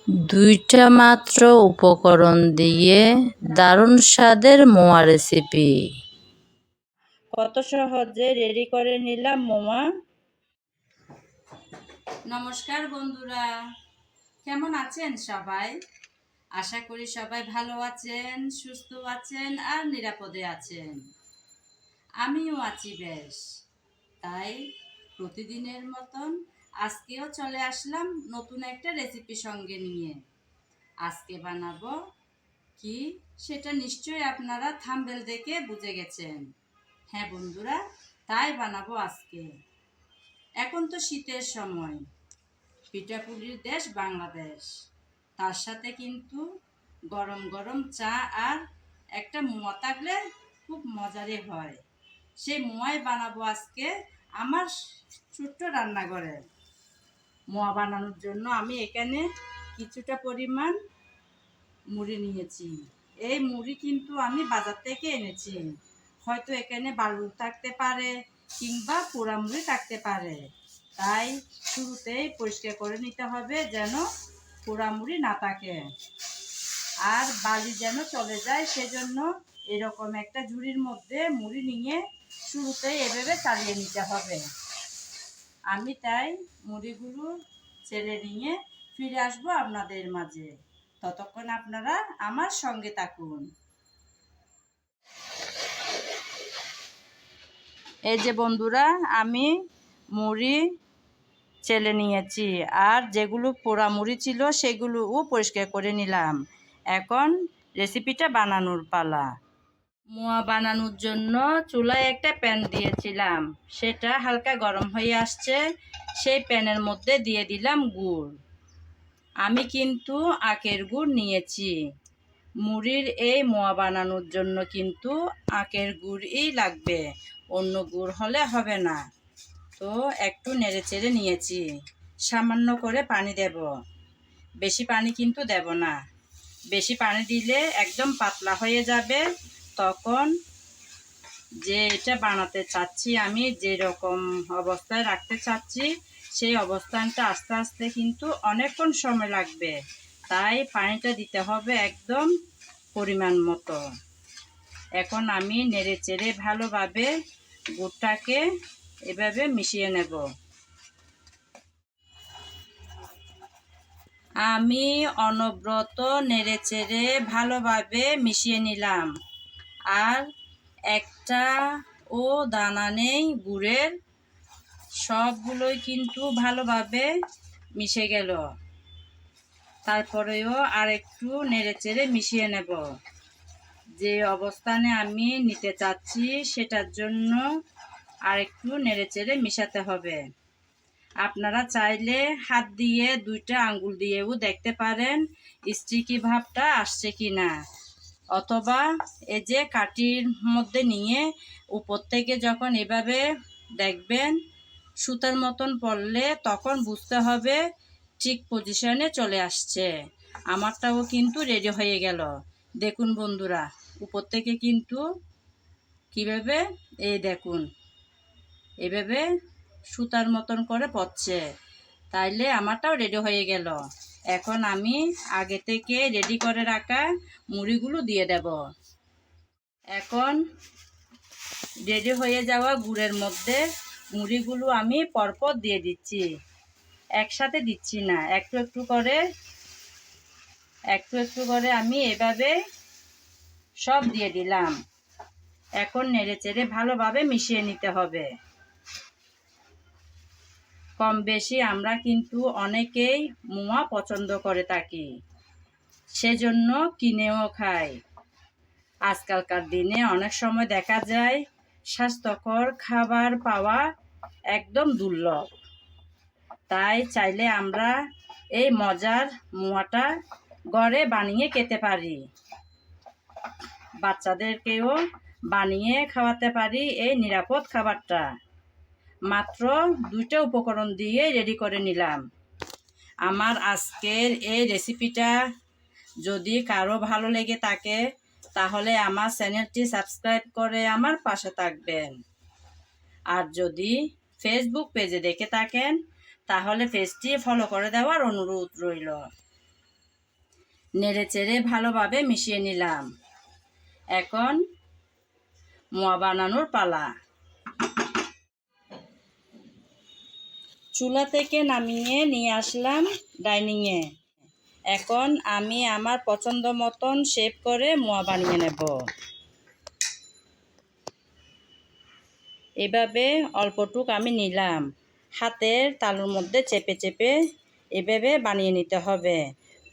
দুইটা মাত্র উপকরণ দিয়ে দারুণ স্বাদের মোয়া রেসিপি। কত সহজে রেডি করে নিলাম মোয়া। নমস্কার বন্ধুরা, কেমন আছেন সবাই? আশা করি সবাই ভালো আছেন, সুস্থ আছেন আর নিরাপদে আছেন। আমিও আছি বেশ। তাই প্রতিদিনের মতন আজকেও চলে আসলাম নতুন একটা রেসিপি সঙ্গে নিয়ে। আজকে বানাবো কি সেটা নিশ্চয়ই আপনারা থাম্বনেল দেখে বুঝে গেছেন। হ্যাঁ বন্ধুরা, তাই বানাবো আজকে। এখন তো শীতের সময়, পিঠাপুলির দেশ বাংলাদেশ, তার সাথে কিন্তু গরম গরম চা আর একটা মোয়া থাকলে খুব মজারই হয়। সেই মোয়াই বানাবো আজকে আমার ছোট্ট রান্নাঘরে। মোয়া বানানোর জন্য আমি এখানে কিছুটা পরিমাণ মুড়ি নিয়েছি। এই মুড়ি কিন্তু আমি বাজার থেকে এনেছি। হয়তো এখানে বালু থাকতে পারে কিংবা পোড়া মুড়ি থাকতে পারে, তাই শুরুতেই পরিষ্কার করে নিতে হবে যেন পোড়া মুড়ি না থাকে আর বালি যেন চলে যায়। সেজন্য এরকম একটা ঝুড়ির মধ্যে মুড়ি নিয়ে শুরুতেই এভাবে চালিয়ে নিতে হবে। আমি তাই মুড়িগুলো ছেড়ে নিয়ে ফিরে আসবো আপনাদের মাঝে। ততক্ষণ আপনারা আমার সঙ্গে থাকুন। এই যে বন্ধুরা, আমি মুড়ি চেলে নিয়েছি আর যেগুলো পোড়া মুড়ি ছিল সেগুলোও পরিষ্কার করে নিলাম। এখন রেসিপিটা বানানোর পালা। মোয়া বানানোর জন্য চুলায় একটা প্যান দিয়েছিলাম, সেটা হালকা গরম হয়ে আসছে। সেই প্যানের মধ্যে দিয়ে দিলাম গুড়। আমি কিন্তু আখের গুড় নিয়েছি। মুড়ির এই মোয়া বানানোর জন্য কিন্তু আখের গুড়ই লাগবে, অন্য গুড় হলে হবে না। তো একটু নেড়ে চেড়ে নিয়েছি। সামান্য করে পানি দেব, বেশি পানি কিন্তু দেব না। বেশি পানি দিলে একদম পাতলা হয়ে যাবে। তখন যে এটা বানাতে চাচ্ছি আমি, যেরকম অবস্থায় রাখতে চাচ্ছি সেই অবস্থানটা আস্তে আস্তে কিন্তু অনেকক্ষণ সময় লাগবে। তাই পানিটা দিতে হবে একদম পরিমাণ মতো। এখন আমি নেড়ে চেড়ে ভালোভাবে গুড়টাকে এভাবে মিশিয়ে নেব। আমি অনবরত নেড়ে চেড়ে ভালোভাবে মিশিয়ে নিলাম। আর একটাও দানা নেই গুড়ের, সবগুলোই কিন্তু ভালোভাবে মিশে গেল। তারপরেও আর একটু নেড়ে চেড়ে মিশিয়ে নেব। যে অবস্থানে আমি নিতে চাচ্ছি সেটার জন্য আর একটু নেড়ে চেড়ে মিশাতে হবে। আপনারা চাইলে হাত দিয়ে দুইটা আঙ্গুল দিয়েও দেখতে পারেন স্টিকি ভাবটা আসছে কি না, অথবা এই যে কাঠির মধ্যে নিয়ে উপর থেকে যখন এভাবে দেখবেন সুতার মতন পড়লে তখন বুঝতে হবে ঠিক পজিশনে চলে আসছে। আমারটাও কিন্তু রেডি হয়ে গেল। দেখুন বন্ধুরা, উপর থেকে কিন্তু কিভাবে, এই দেখুন এভাবে সুতার মতন করে পড়ছে। তাইলে আমারটাও রেডি হয়ে গেল। এখন আমি আগে থেকে রেডি করে রাখা মুড়িগুলো দিয়ে দেব। এখন রেডি হয়ে যাওয়া গুড়ের মধ্যে মুড়িগুলো আমি পরপর দিয়ে দিচ্ছি, একসাথে দিচ্ছি না, একটু একটু করে আমি এভাবে সব দিয়ে দিলাম। এখন নেড়ে চেড়ে ভালোভাবে মিশিয়ে নিতে হবে। কম বেশি আমরা কিন্তু অনেকেই মোয়া পছন্দ করে থাকি, সেজন্য কিনেও খাই। আজকালকার দিনে অনেক সময় দেখা যায় স্বাস্থ্যকর খাবার পাওয়া একদম দুর্লভ। তাই চাইলে আমরা এই মজার মোয়াটা ঘরে বানিয়ে খেতে পারি, বাচ্চাদেরকেও বানিয়ে খাওয়াতে পারি এই নিরাপদ খাবারটা। মাত্র দুইটা উপকরণ দিয়ে রেডি করে নিলাম। আমার আজকের এই রেসিপিটা যদি কারো ভালো লেগে থাকে তাহলে আমার চ্যানেলটি সাবস্ক্রাইব করে আমার পাশে থাকবেন। আর যদি ফেসবুক পেজে দেখে থাকেন তাহলে পেজটি ফলো করে দেওয়ার অনুরোধ রইল। নেড়ে চেড়ে ভালোভাবে মিশিয়ে নিলাম। এখন মোয়া বানানোর পালা। চুলা থেকে নামিয়ে নিয়ে আসলাম ডাইনিংয়ে। এখন আমি আমার পছন্দ মতন শেপ করে মোয়া বানিয়ে নেব। এভাবে অল্পটুক আমি নিলাম, হাতের তালুর মধ্যে চেপে চেপে এভাবে বানিয়ে নিতে হবে।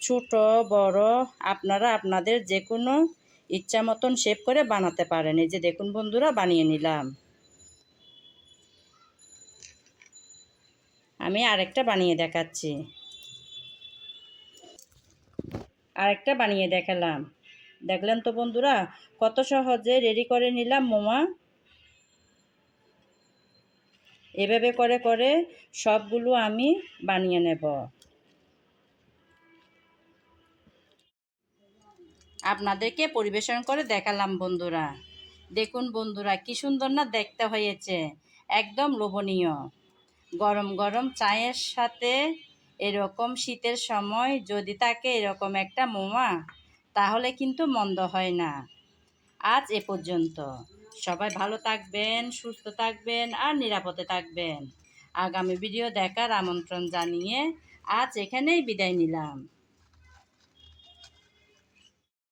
ছোট বড় আপনারা আপনাদের যে কোনো ইচ্ছা মতন শেপ করে বানাতে পারেন। এই যে দেখুন বন্ধুরা, বানিয়ে নিলাম। আমি আরেকটা বানিয়ে দেখাচ্ছি। আরেকটা বানিয়ে দেখালাম। দেখলেন তো বন্ধুরা, কত সহজে রেডি করে নিলাম মোয়া। এভাবে করে করে সবগুলো আমি বানিয়ে নেব। আপনাদেরকে পরিবেশন করে দেখালাম বন্ধুরা। দেখুন বন্ধুরা, কি সুন্দর না দেখতে হয়েছে, একদম লোভনীয়। গরম গরম চায়ের সাথে এরকম শীতের সময় যদি থাকে এরকম একটা মোয়া, তাহলে কিন্তু মন্দ হয় না। আজ এ পর্যন্ত। সবাই ভালো থাকবেন, সুস্থ থাকবেন আর নিরাপদে থাকবেন। আগামী ভিডিও দেখার আমন্ত্রণ জানিয়ে আজ এখানেই বিদায় নিলাম।